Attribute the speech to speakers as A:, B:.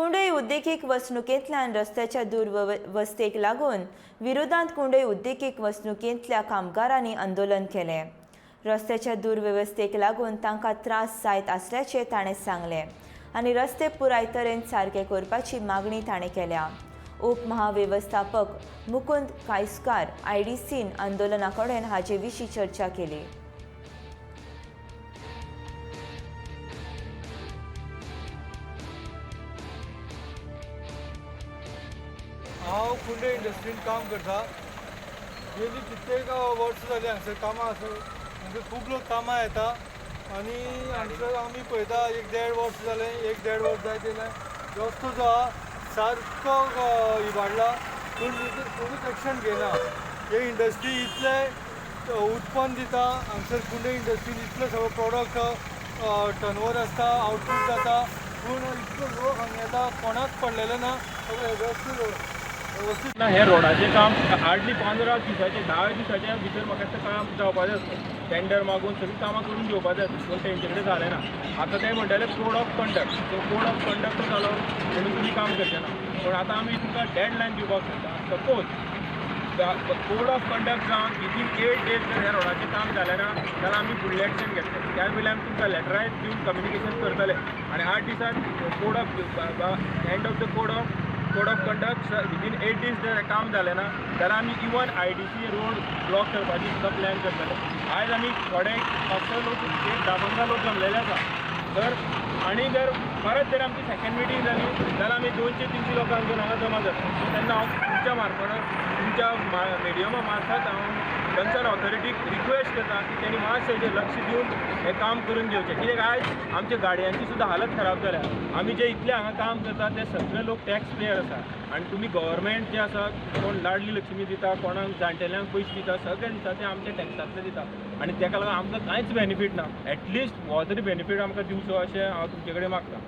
A: कुंडय उद्देगीक वसणुकेंतल्यान रस्त्याच्या दुर्वस्थेक लागून विरोधांत कुंडय उद्देगीक वसणुकेंतल्या कामगारांनी आंदोलन केलें। रस्त्याच्या दुर्वेवस्थेक लागून तांकां त्रास जायत आसल्याचें ताणें सांगलें आनी रस्ते पुराय तरेन सारके करपाची मागणी ताणें केल्या। उपमहावेवस्थापक मुकुंद कायस्कार आयडीसीन आंदोलना कडेन हाचे विशीं चर्चा केली।
B: हांव कुंडे इंडस्ट्रीन काम करता। गेली कित्येक वर्सां जालीं हांगसर कामां आसा। हांगा खूब लोक कामां येता आनी हांगसर आमी पळयता 1-1.5 वर्स जालें, 1-1.5 वर्स जायत येयलें रस्तो जो आहा सारको इबाडला, पूण कोणूच एक्शन घेना। हे इंडस्ट्री इतले उत्पन्न दिता, हांगसर कुंडे इंडस्ट्रीन इतले सगळे प्रोडक्ट टर्नओवर आसता, आउटपूट जाता, पूण इतलो लोक हांगा येता कोणाक पडलेले ना। सगळे व्यवस्थीत
C: ना हे रोडाचें काम हार्डली 15 दिसाचे 10 दिसाच्या भितर म्हाका तें काम जावपाचें आसता। टेंडर मागून सगळीं कामां करून घेवपाचें आसता, पूण तेंचे कडेन जालें ना। आतां ते म्हणटाले कोड ऑफ कंडक्ट, तो कोड ऑफ कंडक्ट जालो म्हणून तुमी काम करचें ना। पूण आतां आमी तुमकां डेडलायन दिवपाक सोदता। सपोज कोड ऑफ कंडक्ट जावन विथीन 8 डेज जर ह्या रोडाचें काम जालें ना जाल्यार आमी फुडलें एक्शन घेतले। त्या वेळी आमी तुमकां लेटराय दिवन कम्युनिकेशन करतले आनी 8 दिसांत code of end of the code of conduct within 8 days जर काम जालें ना जाल्यार आमी इवन आयडीसी रोड ब्लॉक करपाची सुद्दां प्लॅन करतले। आयज आमी थोडे 500 लोक 10-15 लोक जमलेले आसा तर, आनी जर परत जर आमची सेकंड मिटींग जाली जाल्यार आमी 200-300 लोकांक हांगा जमा जाता। तेन्ना हांव तुमच्या मार्फत तुमच्या मिडियमा मार्फत हांव कन्सर्न ऑथॉरिटीक रिक्वेस्ट करता की तेणी मातशें हेजेर लक्ष दिवन हें काम करून घेवचें। कित्याक आयज आमच्या गाडयांची सुद्दां हालत खराब जाल्या। आमी जे इतले हांगा काम करता ते सगळे लोक टॅक्स पेयर आसा आनी तुमी गव्हर्मेंट जे आसा कोण लाडली लक्ष्मी दिता, कोणाक जाणटेल्यांक पयशे दिता, सगळे दिता ते आमच्या टॅक्सांतले दिता आनी तेका लागून आमकां कांयच बेनिफीट ना। एटलिस्ट हो तरी बेनिफीट आमकां दिवचो अशें हांव तुमचे कडेन मागतां।